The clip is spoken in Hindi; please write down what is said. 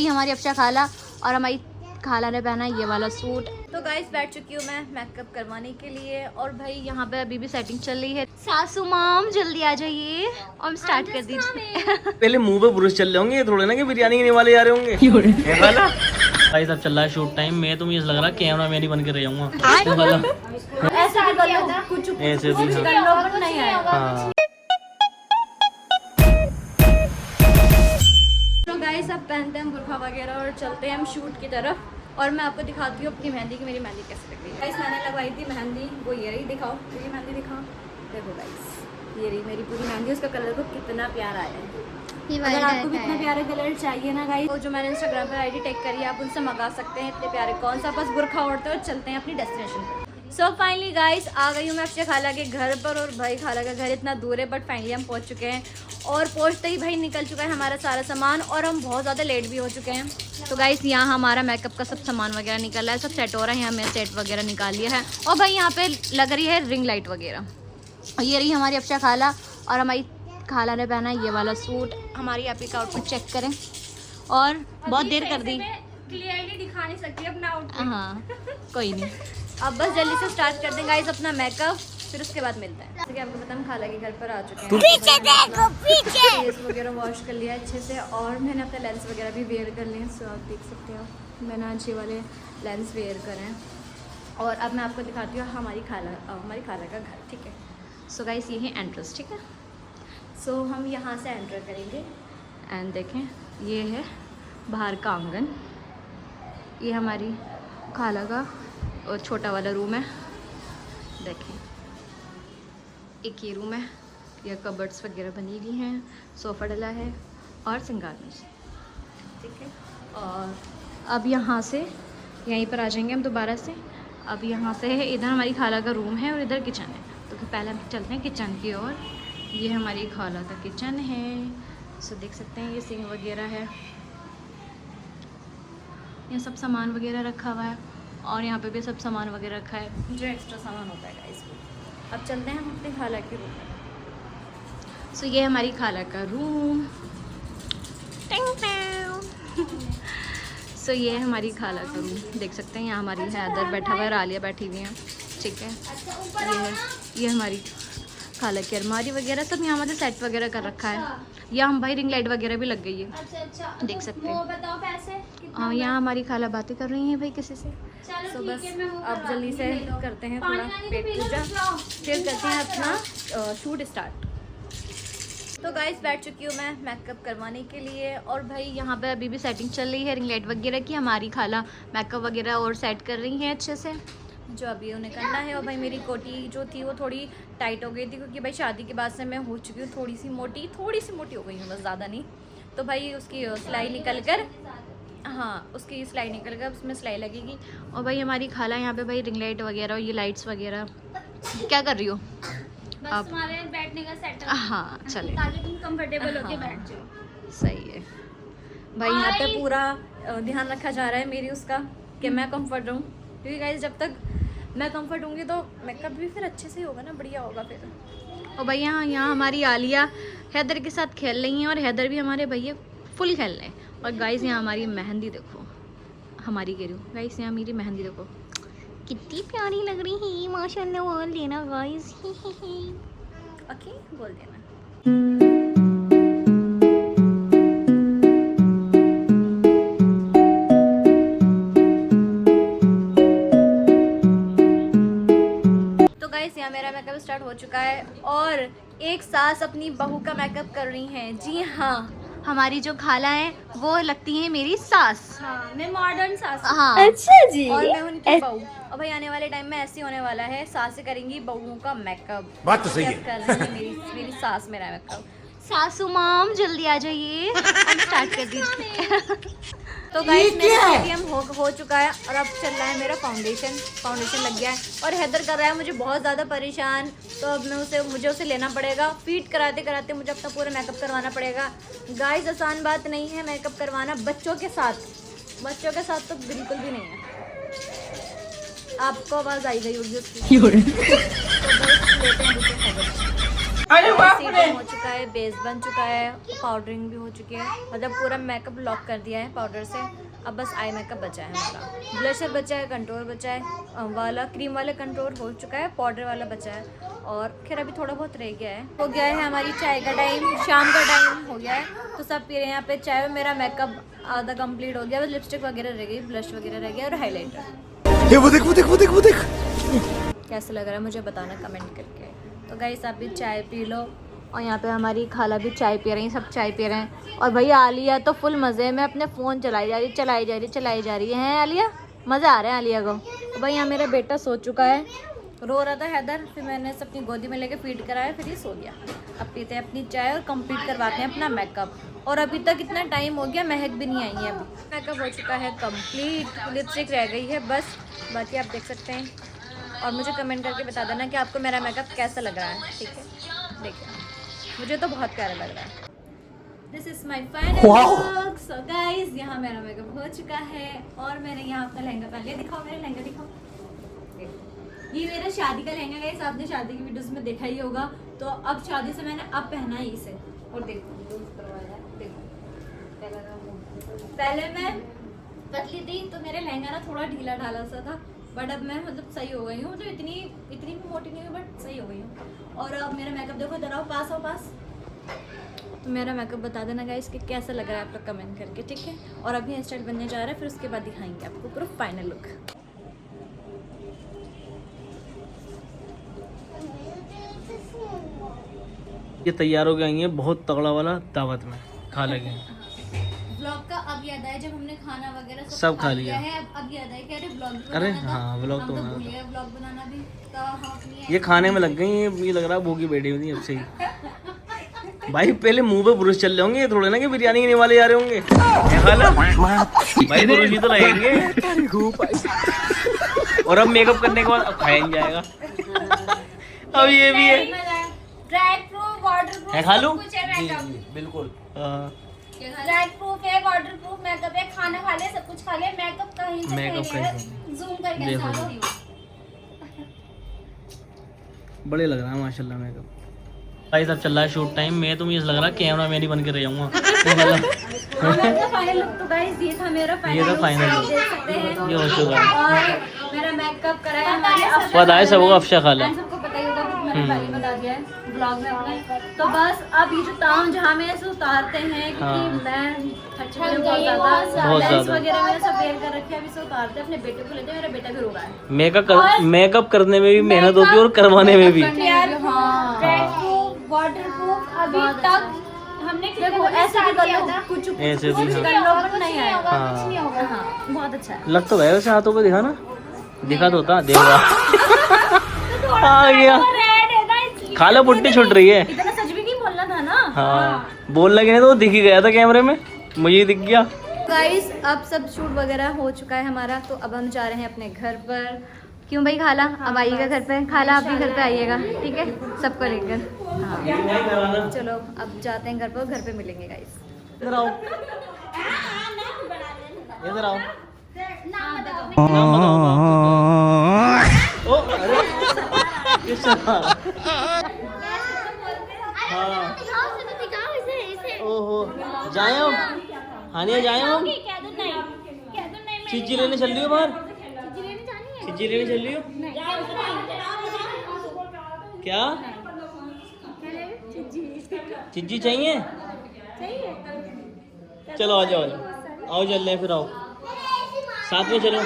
हमारी अफशा खाला और हमारी खाला ने पहना ये वाला सूट। तो गाइस बैठ चुकी हूँ मैं मेकअप करवाने के लिए और भाई यहाँ पे अभी भी सेटिंग चल रही है। सासू माम जल्दी आ जाइए और स्टार्ट कर दीजिए। पहले मुंह पे पुरुष चल रहे होंगे, थोड़े ना कि बिरयानी के निवाले जा रहे होंगे। भाई सब चल रहा है शूट टाइम में, तो मुझे लग रहा है कैमरा मैन ही बन के रह जाऊंगा। ऐसे भी कर लो, कुछ ऐसे भी कर लो पर नहीं आएगा। हाँ। तो गाइस अब पहनते हैं बुर्खा वगैरह और चलते हैं हम शूट की तरफ और मैं आपको दिखाती हूँ अपनी मेहंदी की मेरी मेहंदी कैसे लग रही है। गाइस मैंने लगवाई थी मेहंदी, वो ये रही, दिखाओ मेरी मेहंदी दिखाओ। देखो गाइस ये रही मेरी पूरी मेहंदी, उसका कलर को कितना प्यारा आया है। अगर आपको भी इतना प्यारा कलर चाहिए ना गाइस, वो जो मैंने इंस्टाग्राम पर आईडी टैग करी है आप उनसे मंगा सकते हैं। इतने प्यारे कौन सा, बस बुर्खा ओढ़ते और चलते हैं अपनी डेस्टिनेशन पर। सो फाइनली गाइस आ गई हूँ मैं अफशा खाला के घर पर और भाई खाला का घर इतना दूर है बट फाइनली हम पहुँच चुके हैं और पहुँचते ही भाई निकल चुका है हमारा सारा सामान और हम बहुत ज़्यादा लेट भी हो चुके हैं। तो गाइस यहाँ हमारा मेकअप का सब सामान वगैरह निकल रहा है, सब सेट हो रहा है। यहाँ मैंने सेट वगैरह निकाल लिया है और भाई यहाँ पे लग रही है रिंग लाइट वगैरह। और ये रही हमारी अफशा खाला और हमारी खाला ने पहना ये वाला सूट। हमारी आप का आउटफिट चेक करें और बहुत देर कर दी, क्लियरली दिखा नहीं सकती अपना आउटफिट। हाँ कोई नहीं, अब बस जल्दी से स्टार्ट कर दें गाइस अपना मेकअप, फिर उसके बाद मिलते हैं। जैसे कि आपको पता हम खाला के घर पर आ चुके हैं। पीछे देखो पीछे। फेस वगैरह वॉश कर लिया अच्छे से और मैंने अपने लेंस वगैरह भी वेयर कर लिए। सो आप देख सकते हो मैंने अच्छे वाले लेंस वेयर करें और अब मैं आपको दिखाती हूँ हमारी खाला का घर। ठीक है, सो गाइस ये है एंट्रेंस। ठीक है, सो हम यहाँ से एंटर करेंगे एंड देखें ये है बाहर का आंगन। ये हमारी खाला का और छोटा वाला रूम है, देखें एक ये रूम है, ये कबर्ड्स वगैरह बनी हुई हैं, सोफ़ा डला है और सिंगार में। ठीक है, और अब यहाँ से यहीं पर आ जाएंगे हम दोबारा से। अब यहाँ से है इधर हमारी खाला का रूम है और इधर किचन है। तो पहले हम चलते हैं किचन की ओर। ये हमारी खाला का किचन है। सो देख सकते हैं ये सिंक वगैरह है, ये सब सामान वगैरह रखा हुआ है और यहाँ पे भी सब सामान वगैरह रखा है जो एक्स्ट्रा सामान होता है गाइस। अब चलते हैं हम अपने खाला के रूम में। सो ये हमारी खाला का रूम। सो ये है हमारी खाला का रूम, देख सकते हैं यहाँ हमारी हैदर बैठा हुआ है, रालिया बैठी हुई हैं। ठीक है, ये हमारी खाला की अलमारी वगैरह सब यहाँ हमारे सेट वगैरह कर रखा है। यहाँ हम भाई रिंग लाइट वगैरह भी लग गई है, देख सकते हैं। बताओ पैसे हाँ यहाँ हमारी खाला बातें कर रही हैं भाई किसी से। चलो तो बस ठीक है, मैं वो अब जल्दी से करते हैं थोड़ा पेट पूजा, फिर करते हैं अपना शूट स्टार्ट। तो गाइस बैठ चुकी हूँ मैं मेकअप करवाने के लिए और भाई यहाँ पे अभी भी सेटिंग चल रही है रिंग लाइट वगैरह की। हमारी खाला मेकअप वगैरह और सेट कर रही हैं अच्छे से, जो अभी उन्हें करना है। और भाई मेरी कोटी जो थी वो थोड़ी टाइट हो गई थी क्योंकि भाई शादी के बाद से मैं हो चुकी हूँ थोड़ी सी मोटी हो गई हूँ, बस ज़्यादा नहीं। तो भाई उसकी सिलाई निकल कर, हाँ उसकी सिलाई निकल कर उसमें सिलाई लगेगी। और भाई हमारी खाला यहाँ पे भाई रिंग लाइट वगैरह और ये लाइट्स वगैरह क्या कर रही हो बस अब? तुम्हारे बैठने का सेटअप, हाँ चले, ताकि तुम कंफर्टेबल होके हाँ, बैठ जाओ। सही है भाई। यहाँ पे पूरा ध्यान रखा जा रहा है मेरी उसका कि मैं कंफर्ट रहूँ, क्योंकि गाइस जब तक मैं कंफर्ट होंगी तो मेकअप भी फिर अच्छे से होगा ना, बढ़िया होगा फिर। और भाई यहाँ हमारी आलिया हैदर के साथ खेल रही हैं और हैदर भी हमारे भैया फुल खेल रहे हैं। और गाइस यहाँ हमारी मेहंदी देखो, हमारी कह रही हूँ गाइस यहाँ मेरी मेहंदी देखो कितनी प्यारी लग रही है माशाल्लाह। बोल देना गाइस, ओके बोल देना। यहाँ मेरा मेकअप स्टार्ट हो चुका है और एक सास अपनी बहू का मेकअप कर रही हैं। जी हाँ, हमारी जो खाला है वो लगती है मेरी सास। हाँ मैं मॉडर्न सास। हाँ अच्छा जी। और मैं उनकी बहू। और भाई आने वाले टाइम में ऐसे होने वाला है, सासें करेंगी बहुओं का मेकअप। बात तो सही है। कर रही है मेरी सास मेरा मेकअप। सासू माम जल्दी आ जाइए और स्टार्ट कर दीजिए। तो गाइस मेरा मेकअप हो चुका है और अब चल रहा है मेरा फाउंडेशन लग गया है और हैदर कर रहा है मुझे बहुत ज़्यादा परेशान। तो अब मुझे उसे लेना पड़ेगा, फीट कराते कराते मुझे अपना पूरा मेकअप करवाना पड़ेगा। गाइस आसान बात नहीं है मेकअप करवाना बच्चों के साथ तो बिल्कुल भी नहीं है। आपको आवाज़ आई गई होगी उसकी। सीरम हो चुका है, बेस बन चुका है, पाउडरिंग भी हो चुकी है, मतलब पूरा मेकअप लॉक कर दिया है पाउडर से। अब बस आई मेकअप बचा है हमारा, ब्लशर बचा है, कंटूर बचा है, वाला क्रीम वाला कंटूर हो चुका है, पाउडर वाला बचा है, और खैर अभी थोड़ा बहुत रह गया है। हो गया है हमारी चाय का टाइम, शाम का टाइम हो गया है, तो सब पी रहे हैं यहाँ पे चाय। मेरा मेकअप आधा कंप्लीट हो गया, बस लिपस्टिक वगैरह रह गई, ब्लश वगैरह रह गया और हाईलाइटर। वो देख कैसा लग रहा है मुझे बताना कमेंट करके। तो गाइस आप भी चाय पी लो, और यहाँ पे हमारी खाला भी चाय पी रही हैं, सब चाय पी रहे हैं। और भाई आलिया तो फुल मज़े में अपने फ़ोन चलाई जा रही है आलिया, मज़ा आ रहा है आलिया को। तो भाई यहाँ मेरा बेटा सो चुका है, रो रहा था हैदर, फिर मैंने इसे अपनी गोदी में लेके फीड कराया, फिर ये सो गया। अब पीते हैं अपनी चाय और कंप्लीट करवाते हैं अपना मेकअप। और अभी तक इतना टाइम हो गया, महक भी नहीं आई है अभी। मेकअप हो चुका है कंप्लीट, लिपस्टिक रह गई है बस, बाकी आप देख सकते हैं। और मुझे कमेंट करके बता देना कि आपको मेरा मेकअप कैसा लग रहा है, ठीक है। देखिए मुझे तो बहुत प्यारा लग रहा है। This is my final look. So guys यहाँ मेरा मेकअप हो चुका है, और मैंने यहाँ अपना लहंगा पहन लिया। दिखाओ मेरा लहंगा, दिखाओ। ये मेरा शादी का लहंगा गाइस, आपने शादी की वीडियोस में देखा ही होगा। तो अब शादी से मैंने अब पहना है इसे, और देखो पहले मैं पतली थी तो मेरा लहंगा ना थोड़ा ढीला ढाला सा था, बट अब मैं मतलब सही हो गई हूँ, मतलब इतनी भी मोटी नहीं हुई, बट सही हो गई हूँ। और अब मेरा मेकअप देखो, इधर आओ, पास आओ पास। तो मेरा मेकअप बता देना गाइस कि कैसा लग रहा है आप लोग कमेंट करके, ठीक है। और अभी हेयर स्टाइल बनने जा रहा है, फिर उसके बाद दिखाएंगे आपको पूरा फाइनल लुक। ये तैयार हो गई है बहुत तगड़ा वाला दावत में, खा लगे। ब्लॉग का अब याद आया जब हमने खाना वगैरह सब खा लिया है। अब याद आया कि अरे ब्लॉग भी अरे बनाना था। हाँ व्लॉग तो हम बनाना भूल गए ब्लॉग बनाना भी, तो हम अपनी ये खाने में लग गई, ये लग रहा है भूखी बैठी हुई थी अब से ही। भाई पहले मुंह पे ब्रुश चल रहे होंगे, ये थोड़े ना कि बिरयानी के निवाले जा रहे होंगे। भाई ब्रुश ही तो लगेंगे। और अब मेकअप करने के बाद अब खाया नहीं जाएगा। अब ये भी है, ड्राई प्रूफ, वाटर प्रूफ, है खा लूं? कुछ है मेकअप। बिल्कुल। ड्राई प्रूफ है, वाटर प्रूफ मेकअप है, खाना खा लिया, सब कुछ खा लिया, मेकअप कहीं से मेकअप कहीं है, कहीं जूम करके देखो। दिखा बड़े लग रहा है माशाल्लाह मेकअप। गाइस अब चल रहा है शूट टाइम। मैं तो मुझे ऐसा लग रहा है कैमरा मैन ही बन के रह जाऊंगा। Final look. तो गाइस ये था मेरा ये तो फाइनल लुक, देख सकते हैं। ये हो चुका है। और मेरा मेकअप कराया हमारे अफशा पता है सबको, अफशा खाला। एंड सबको पता ही होगा कि मैंने पहले बता दिया है ब्लॉग में अपने। तो बस अब ये जो ताम जहाँ में ऐसे उतारते हैं, क्योंकि मैं थक चुकी हूँ बहुत ज़्यादा, लेंस वगैरह मैंने सब वेयर कर रखे हैं, अभी से उतारते हैं। अपने बेटे को लेते हैं, मेरा बेटा भी रो रहा है। मेकअप करने में भी मेहनत होती है और करवाने में भी। हाँ ड्राई प्रूफ, वाटर प्रूफ, अभी तक हमने देखो ऐसे भी कर लो, कुछ ऐसे भी कर हाँ। लो, पर नहीं आएगा, हाँ। कुछ नहीं होगा। हाँ बहुत अच्छा है। लग तो गया वैसे हाथों पे, दिखा ना, दिखा तो होता, देखा आ गया। रेड है ना, इसलिए खा लो, पुट्टी छुट रही है। इतना सच भी नहीं बोलना था ना। हाँ बोल लगे नहीं तो वो दिख ही गया था कैमरे में, मुझे दिख गया। गाइस अब सब शूट वगैरह हो चुका है हमारा, तो अब हम जा रहे हैं अपने घर पर। क्यों भाई खाला, अब आइएगा घर पे। खाला आप भी घर पे आइएगा, ठीक है, सबको लेकर। हाँ चलो अब जाते हैं घर पर, घर पे मिलेंगे गाइस। इधर आओ, इधर आओ। नाम बताओ। नाम बताओ। ओ अरे किसका? हाँ ओहो, जाए हम हानिया, जाए हम कह दो नहीं, कह दो नहीं, मैं चीजी लेने चल रही हो बाहर, चीज़ लेने जानी है। चीजी लेने चल रही हो क्या? चीजी चाहिए? चलो आ जाओ, आओ चल रहे हैं, फिर आओ साथ में चलो।